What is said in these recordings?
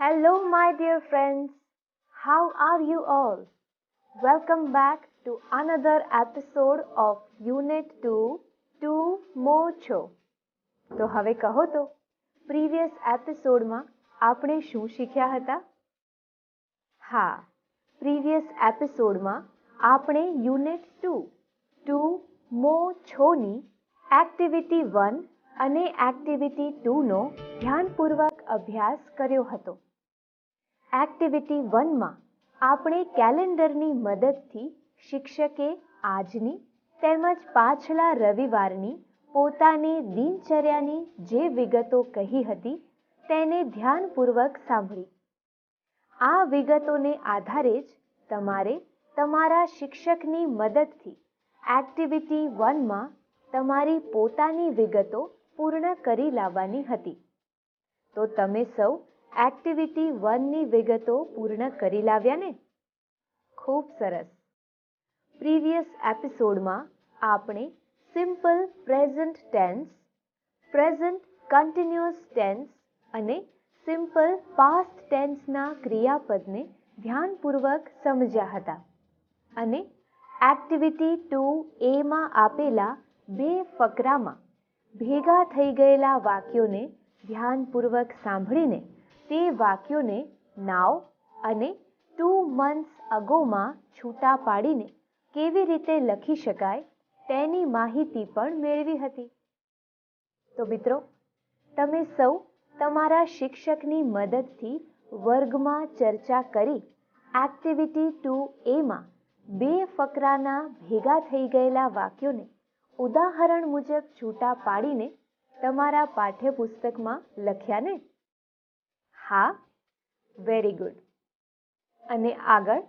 Hello, my dear friends. How are you all? Welcome back to another episode of Unit 2 Two More છો. તો હવે કહો તો previous એપિસોડમાં આપણે શું શીખ્યા હતા? હા, પ્રીવિયસ એપિસોડમાં આપણે યુનિટ 2 ટુ more છોની એક્ટિવિટી 1 અને એક્ટિવિટી 2 નો ધ્યાનપૂર્વક અભ્યાસ કર્યો હતો. એક્ટિવિટી 1 માં આપણે કેલેન્ડરની મદદથી શિક્ષકે આજની તેમજ પાછલા રવિવારની પોતાની દિનચર્યાની જે વિગતો કહી હતી તેને ધ્યાનપૂર્વક સાંભળી. આ વિગતોને આધારે જ તમારે તમારા શિક્ષકની મદદથી એક્ટિવિટી 1 માં તમારી પોતાની વિગતો પૂર્ણ કરી લાવવાની હતી. તો તમે સૌ એક્ટિવિટી 1 ની વિગતો પૂર્ણ કરી લાવ્યા ને? ખૂબ સરસ. પ્રીવિયસ એપિસોડમાં આપણે simple present tense, present continuous tense અને સિમ્પલ પાસ્ટ ટેન્સના ક્રિયાપદને ધ્યાનપૂર્વક સમજ્યા હતા અને એક્ટિવિટી 2A માં આપેલા બે ફકરામાં ભેગા થઈ ગયેલા વાક્યોને ધ્યાનપૂર્વક સાંભળીને તે વાક્યોને નાવ અને 2 months agoમાં છૂટા પાડીને કેવી રીતે લખી શકાય તેની માહિતી પણ મેળવી હતી. તો મિત્રો, તમે સૌ તમારા શિક્ષકની મદદથી વર્ગમાં ચર્ચા કરી એક્ટિવિટી 2A માં બે ફકરાના ભેગા થઈ ગયેલા વાક્યોને ઉદાહરણ મુજબ છૂટા પાડીને તમારા પાઠ્યપુસ્તકમાં લખ્યા ને? હા, વેરી ગુડ. અને આગળ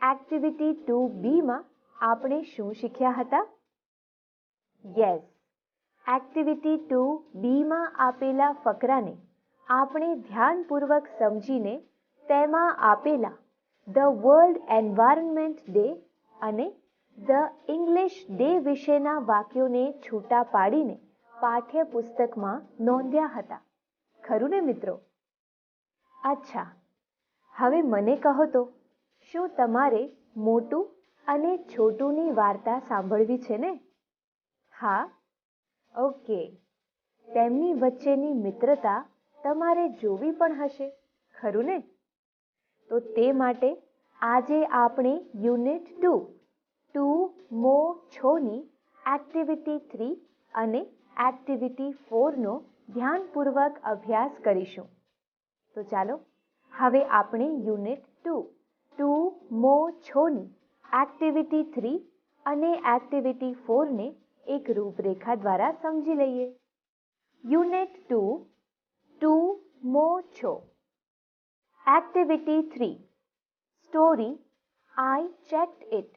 એક્ટિવિટી 2B માં આપણે શું શીખ્યા હતા? યસ, એક્ટિવિટી 2B માં આપેલા ફકરાને આપણે ધ્યાનપૂર્વક સમજીને તેમાં આપેલા ધ વર્લ્ડ એન્વાયરમેન્ટ ડે અને ધ ઇંગ્લિશ ડે વિશેના વાક્યોને છૂટા પાડીને પાઠ્યપુસ્તકમાં નોંધ્યા હતા. ખરું ને મિત્રો? અચ્છા, હવે મને કહો તો શું તમારે મોટું અને છોટુની વાર્તા સાંભળવી છે ને? હા, ઓકે. તેમની વચ્ચેની મિત્રતા તમારે જોવી પણ હશે, ખરું ને? તો તે માટે આજે આપણે યુનિટ 2 ટુ more છોની એક્ટિવિટી 3 અને એક્ટિવિટી 4 નો ધ્યાનપૂર્વક અભ્યાસ કરીશું. તો ચાલો હવે આપણે યુનિટ 2 ટુ more છોની એક્ટિવિટી 3 અને એક્ટિવિટી 4 ને એક રૂપરેખા દ્વારા સમજી લઈએ. યુનિટ 2 ટુ more છો. Activity 3 story I checked it.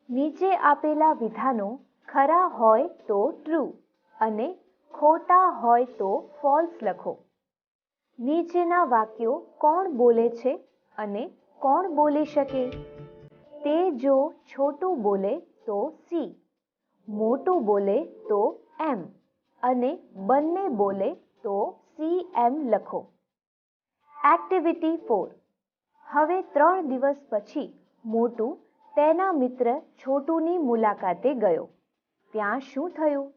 નીચે આપેલા વિધાનો ખરા હોય તો ટ્રુ અને ખોટા હોય તો ફોલ્સ લખો. નીચેના વાક્યો કોણ બોલે છે અને કોણ બોલી શકે? તે જો છોટું બોલે તો સી, મોટું બોલે તો એમ અને બંને બોલે તો CM લખો. એક્ટિવિટી 4. હવે 3 દિવસ પછી મોટું તેના મિત્ર છોટુની મુલાકાતે ગયો. ત્યાં શું થયું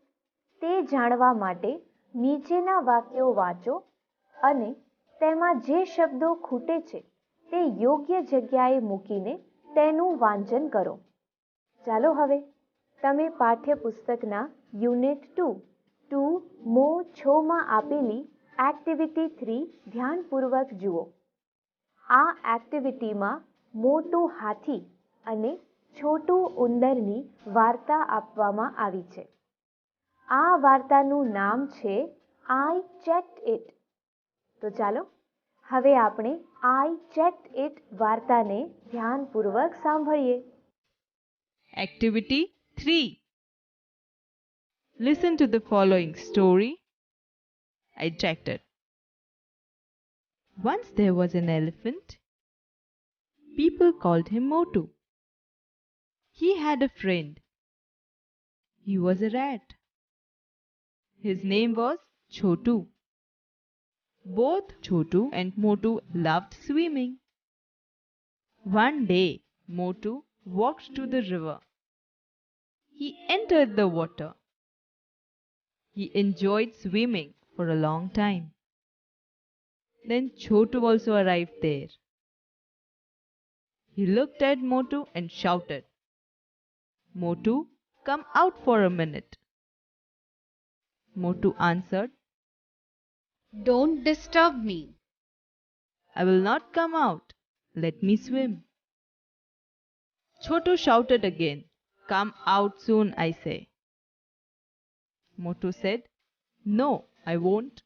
તે જાણવા માટે નીચેના વાક્યો વાંચો અને તેમાં જે શબ્દો ખૂટે છે તે યોગ્ય જગ્યાએ મૂકીને તેનું વાંચન કરો. ચાલો હવે તમે પાઠ્યપુસ્તકના યુનિટ 2 ટુ more છોમાં આપેલી એક્ટિવિટી 3 ધ્યાનપૂર્વક જુઓ. આ એક્ટિવિટીમાં મોટું હાથી અને છોટું ઉંદરની વાર્તા આપવામાં આવી છે. આ વાર્તાનું નામ છે આઈ ચેક્ડ ઇટ. તો ચાલો હવે આપણે આઈ ચેક્ડ ઇટ વાર્તાને ધ્યાનપૂર્વક સાંભળીએ. Activity 3. Listen to the following story. I checked it. Once there was an elephant. People called him Motu. He had a friend. He was a rat. His name was Chotu. Both Chotu and Motu loved swimming. One day, Motu walked to the river. He entered the water. He enjoyed swimming for a long time. Then Chotu also arrived there. He looked at Motu and shouted, "Motu, come out for a minute." Motu answered, Don't disturb me. "I will not come out. Let me swim." Chotu shouted again, "Come out soon, I say." Motu said, "No, I won't."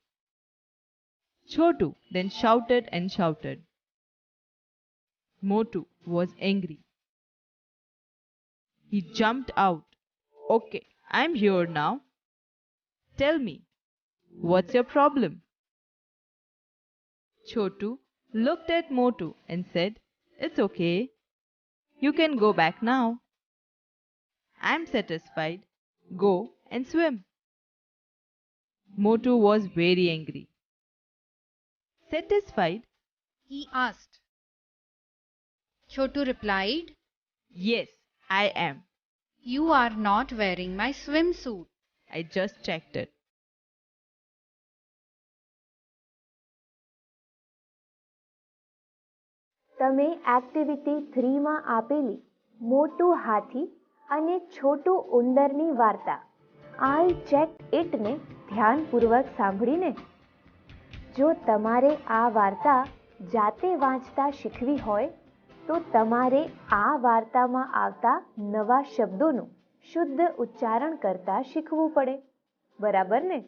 Chotu then shouted and shouted. Motu was angry. He jumped out. "Okay, I'm here now. Tell me, what's your problem?" Chotu looked at Motu and said, "It's okay. You can go back now. I'm satisfied. Go and swim." Motu was very angry. "Satisfied?" He asked. Chotu replied, "Yes, I am. You are not wearing my swimsuit. I just checked it." તમે activity 3માં આપેલી મોટું હાથી અને છોટું ઉંદરની વાર્તા આઈ checked ઇટને ધ્યાનપૂર્વક સાંભળીને. જો તમારે આ વાર્તા જાતે વાંચતા શીખવી હોય તો તમારે આ વાર્તામાં આવતા નવા શબ્દોનું શુદ્ધ ઉચ્ચારણ કરતા શીખવું પડે. બરાબર ને?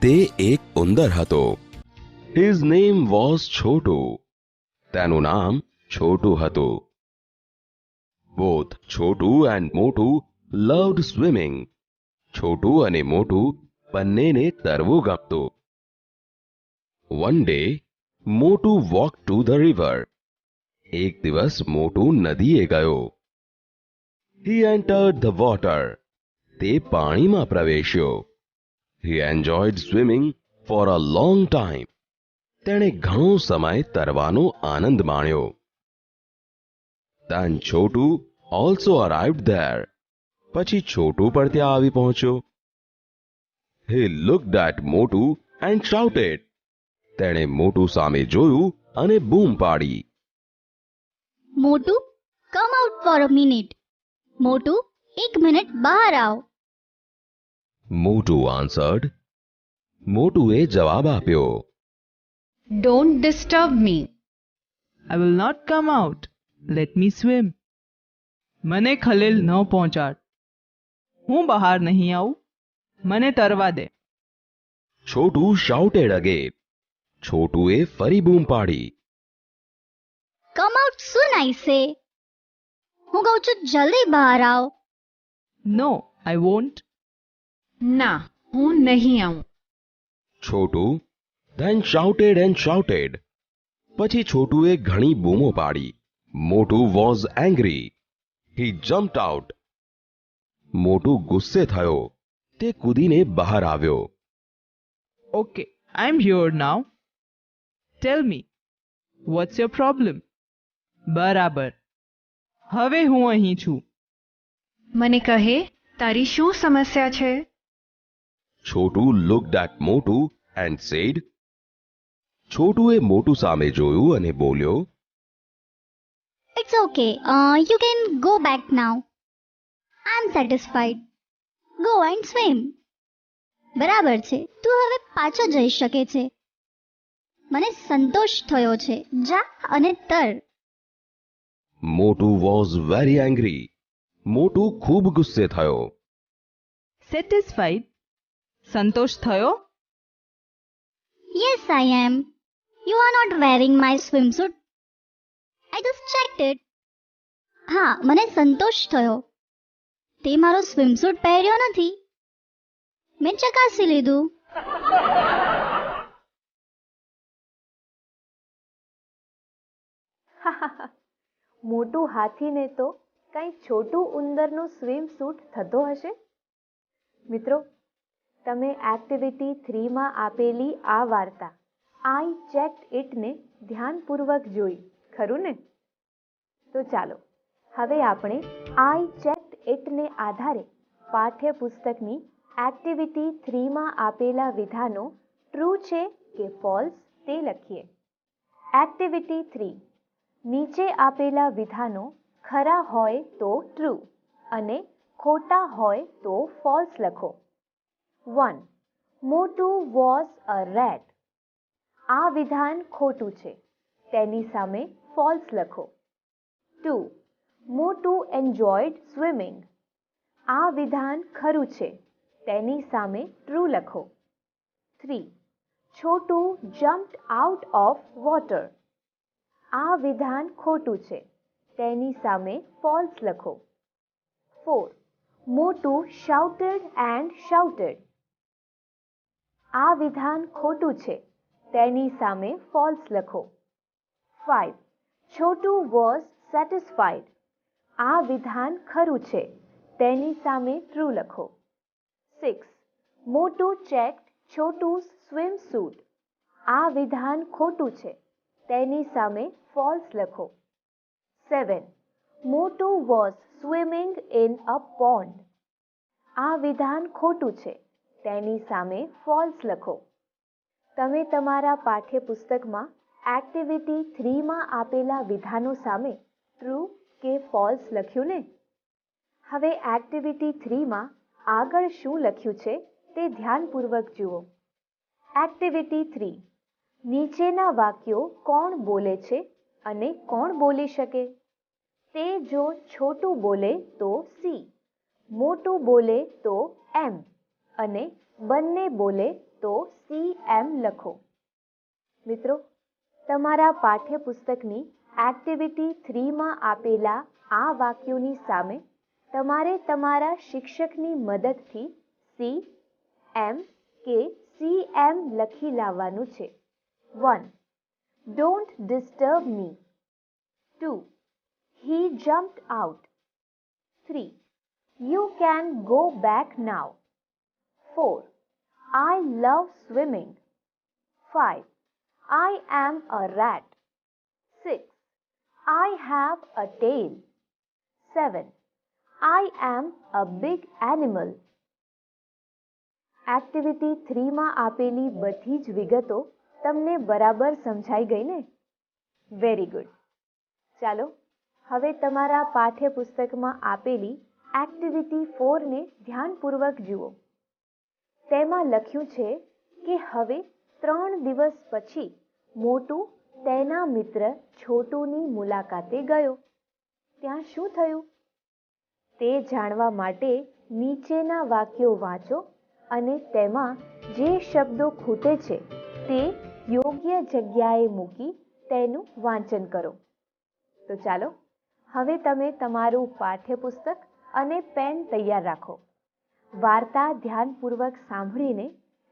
તે એક ઉંદર હતો. His name was Chhotu. તેનું નામ છોટુ હતું. Both છોટુ and મોટુ loved swimming. છોટુ અને મોટુ બંનેને તરવું ગમતું. One day, મોટુ walked to the river. એક દિવસ મોટુ નદીએ ગયો. He entered the water. તે પાણીમાં પ્રવેશ્યો. He enjoyed swimming for a long time. તેણે ઘણો સમય તરવાનો આનંદ માણ્યો. Then Chhotu also arrived there. પછી છોટુ પણ ત્યાં આવી પહોંચ્યો. He looked at મોટુ and shouted. તેણે મોટુ સામે જોયું અને બૂમ પાડી. Motu, come out for a minute. Motu, એક મિનિટ બહાર આવ. મોટુ answered. મોટુએ જવાબ આપ્યો. Don't disturb me. I will not come out. Let me swim. મને ખલેલ ન પહોંચાડ. હું બહાર નહીં આવું. મને તરવા દે. Chhotu shouted again. છોટુએ ફરી બૂમ પાડી. કમ આઉટ સૂન આઈ સે. હું કહું છું જલ્દી બહાર આવ. No, I won't. ના, હું નહીં આવું. Chhotu then shouted and shouted. પછી છોટુએ ઘણી બૂમો પાડી. મોટુ was angry. He jumped out. મોટુ ગુસ્સે થયો. તે કૂદીને બહાર આવ્યો. Okay, I'm here now. Tell me, what's your problem? બરાબર. હવે હું અહીં છું. મને કહે, તારી શું સમસ્યા છે? છોટુ looked at મોટુ and said. છોટુએ મોટુ સામે જોયું અને બોલ્યો. It's okay, you can go back now. I am satisfied. Go and swim. બરાબર છે, તું હવે પાછો જઈ શકે છે. મને સંતોષ થયો છે. જા અને તર. મોટુ was very angry. મોટુ ખૂબ ગુસ્સે થયો. સેટિસ્ફાઈડ? સંતોષ થયો? Yes I am. You are not wearing my swimsuit. I just checked it. હા, મને સંતોષ થયો. તે મારો સ્વિમસૂટ પહેર્યો નથી. મેં ચકાસી લીધું. મોટું હાથીને તો કંઈ છોટું ઉંદરનું સ્વિમ સૂટ થતો હશે. મિત્રો, તમે એક્ટિવિટી 3માં આપેલી આ વાર્તા આઈ ચેક્ડ ઇટને ધ્યાનપૂર્વક જોઈ, ખરું ને? તો ચાલો હવે આપણે આઈ ચેક્ડ ઇટને આધારે પાઠ્યપુસ્તકની એક્ટિવિટી 3માં આપેલા વિધાનો ટ્રુ છે કે ફોલ્સ તે લખીએ. એક્ટિવિટી 3. નીચે આપેલા વિધાનો ખરા હોય તો ટ્રુ અને ખોટા હોય તો ફોલ્સ લખો. 1. મોટુ વોઝ અ રેટ. આ વિધાન ખોટું છે, તેની સામે ફોલ્સ લખો. 2. મોટુ એન્જોયડ સ્વિમિંગ. આ વિધાન ખરું છે, તેની સામે ટ્રુ લખો. 3. Chhotu jumped out of water. આ વિધાન ખોટું છે, તેની સામે ફોલ્સ લખો. 4. મોટુ શાઉટેડ એન્ડ શાઉટેડ. આ વિધાન ખોટું છે, તેની સામે ફોલ્સ લખો. 5. Chhotu was satisfied. આ વિધાન ખરું છે, તેની સામે ટ્રુ લખો. 6. મોટુ ચેક્ડ છોટુ's swimsuit. આ વિધાન ખોટું છે, તેની સામે ફોલ્સ લખો. 7. મોટુ was swimming in a pond. આ વિધાન ખોટું છે, તેની સામે ફોલ્સ લખો. તમે તમારા પાઠ્યપુસ્તકમાં એક્ટિવિટી 3માં આપેલા વિધાનો સામે ટ્રુ કે ફોલ્સ લખ્યું ને? હવે એક્ટિવિટી 3માં આગળ શું લખ્યું છે તે ધ્યાનપૂર્વક જુઓ. એક્ટિવિટી 3. નીચેના વાક્યો કોણ બોલે છે અને કોણ બોલી શકે? તે જો છોટું બોલે તો સી, મોટું બોલે તો એમ અને બંને બોલે તો CM લખો. મિત્રો, તમારા પાઠ્યપુસ્તકની એક્ટિવિટી 3માં આપેલા આ વાક્યોની સામે તમારે તમારા શિક્ષકની મદદથી CM કે CM લખી લાવવાનું છે. 1. Don't disturb me. 2. He jumped out. 3. You can go back now. 4. I love swimming. 5. I am a rat. 6. I have a tail. 7. I am a big animal. Activity 3માં આપેલી બધી જ વિગતો તમને બરાબર સમજાઈ ગઈ ને? Very good. ચાલો હવે તમારા પાઠ્યપુસ્તકમાં આપેલી એક્ટિવિટી 4ને ધ્યાનપૂર્વક જુઓ. તેમાં લખ્યું છે કે હવે 3 દિવસ પછી મોટું તેના મિત્ર છોટુની મુલાકાતે ગયો. ત્યાં શું થયું? તે જાણવા માટે નીચેના વાક્યો વાંચો અને તેમાં જે શબ્દો ખૂટે છે તે યોગ્ય જગ્યાએ મૂકી તેનું વાંચન કરો. તો ચાલો હવે તમે તમારું પાઠ્યપુસ્તક અને પેન તૈયાર રાખો. વાર્તા ધ્યાનપૂર્વક સાંભળીને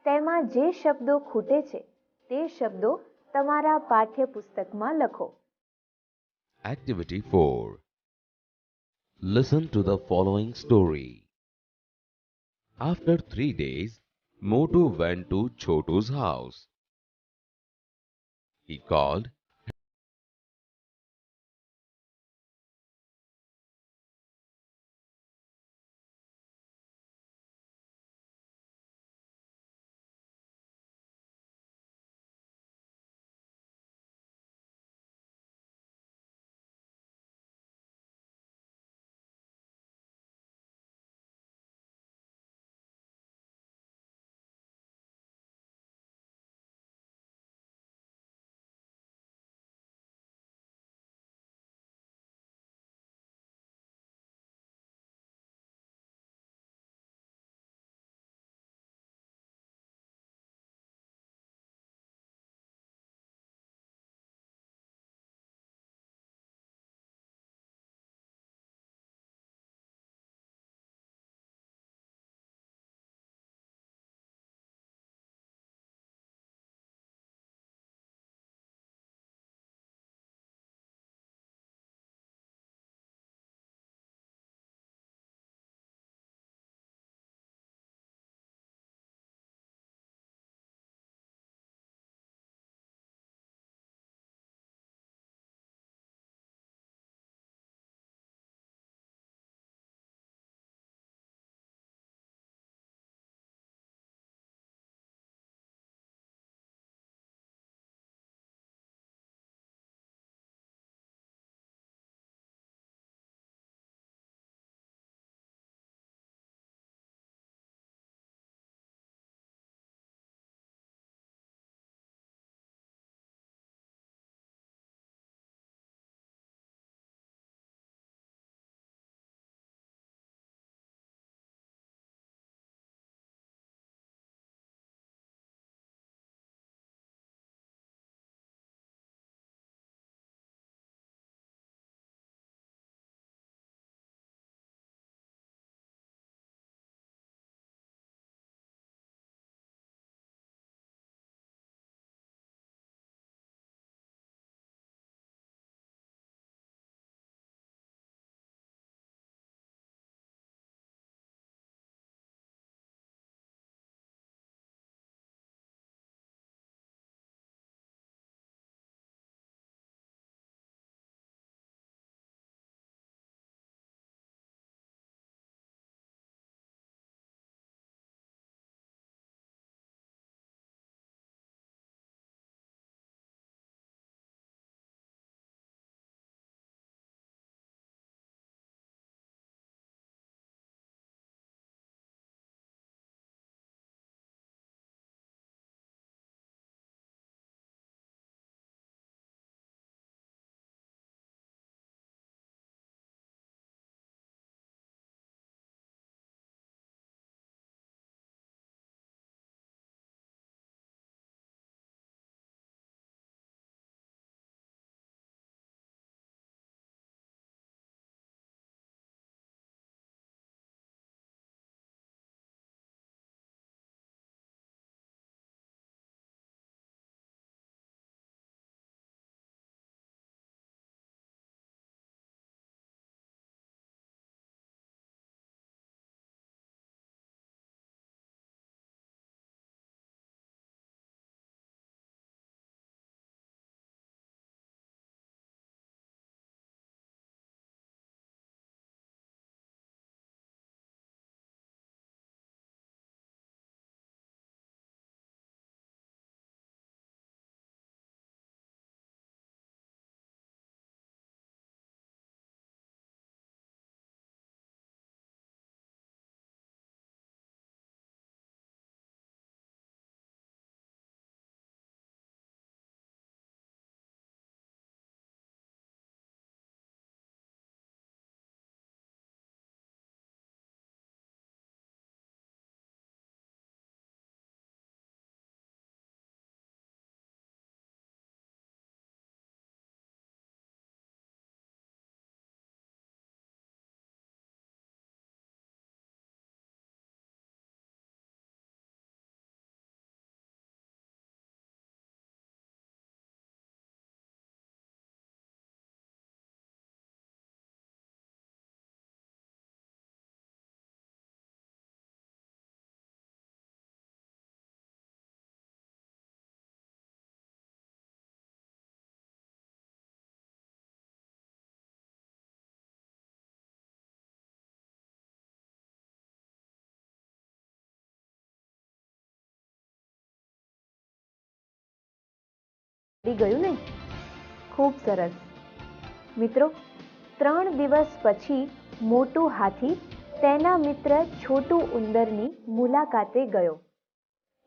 તેમાં જે શબ્દો ખૂટે છે તે શબ્દો તમારા પાઠ્યપુસ્તકમાં લખો. Activity 4. Listen to the following story. After 3 days, Motu went to Chotu's house. He called ગયું ને? ખૂબ સરસ. મિત્રો, 3 દિવસ પછી મોટું હાથી તેના મિત્ર છોટું ઉંદરની મુલાકાતે ગયો.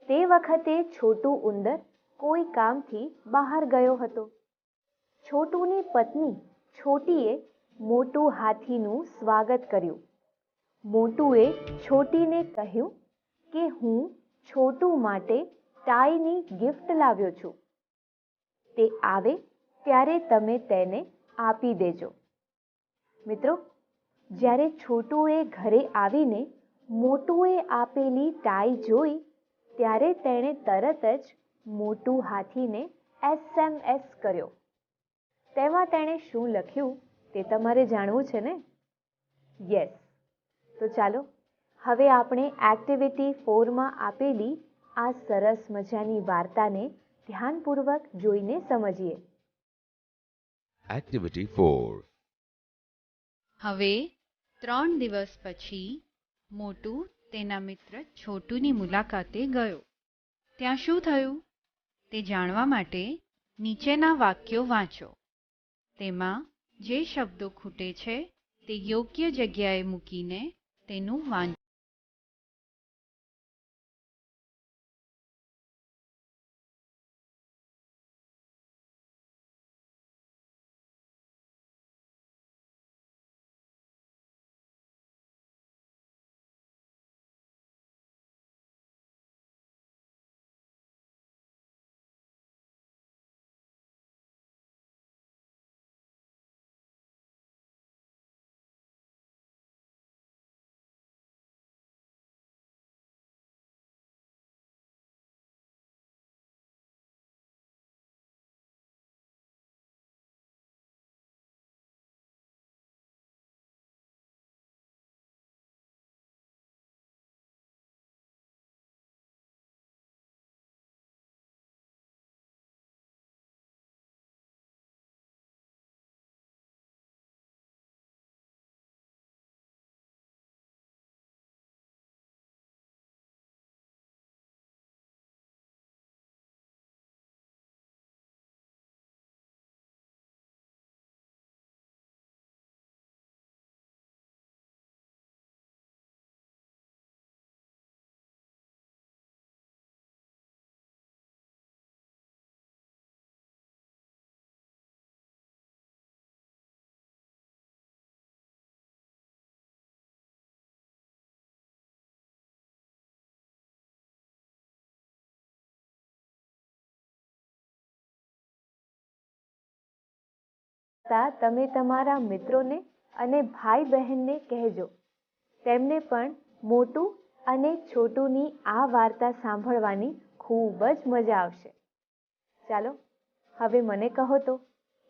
તે વખતે છોટું ઉંદર કોઈ કામથી બહાર ગયો હતો. છોટુની પત્ની છોટીએ મોટું હાથીનું સ્વાગત કર્યું. મોટુએ છોટીને કહ્યું કે હું છોટું માટે ટાઈની ગિફ્ટ લાવ્યો છું. તે આવે ત્યારે તમે તેને આપી દેજો. મિત્રો, જ્યારે છોટુએ ઘરે આવીને મોટુએ આપેલી ટાઈ જોઈ ત્યારે તેણે તરત જ મોટું હાથીને SMS કર્યો. તેમાં તેણે શું લખ્યું તે તમારે જાણવું છે ને? યસ. તો ચાલો હવે આપણે એક્ટિવિટી 4માં આપેલી આ સરસ મજાની વાર્તાને ધ્યાનપૂર્વક જોઈને સમજીએ. Activity 4. હવે 3 દિવસ પછી મોટું તેના મિત્ર છોટુની મુલાકાતે ગયો. ત્યાં શું થયું તે જાણવા માટે નીચેના વાક્યો વાંચો. તેમાં જે શબ્દો ખૂટે છે તે યોગ્ય જગ્યાએ મૂકીને તેનું વાંચન. તમે તમારા મિત્રોને અને ભાઈ બહેનને કહેજો. તેમને પણ મોટું અને છોટુની આ વાર્તા સાંભળવાની ખૂબ જ મજા આવશે. ચાલો હવે મને કહો તો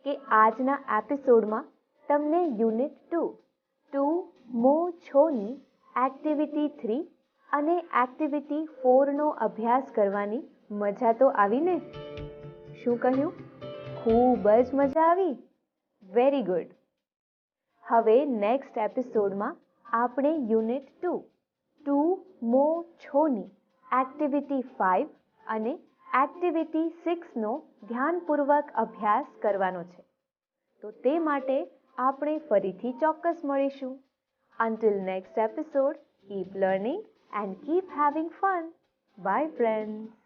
કે આજના એપિસોડમાં તમને યુનિટ 2 મો છોની એક્ટિવિટી 3 અને એક્ટિવિટી 4નો અભ્યાસ કરવાની મજા તો આવી ને? શું કહ્યું? ખૂબ જ મજા આવી? Very good. હવે નેક્સ્ટ એપિસોડમાં આપણે યુનિટ 2 મો છોની એક્ટિવિટી 5 અને એક્ટિવિટી 6નો ધ્યાનપૂર્વક અભ્યાસ કરવાનો છે. તો તે માટે આપણે ફરીથી ચોક્કસ મળીશું. Until next episode, keep learning and keep having fun. Bye friends.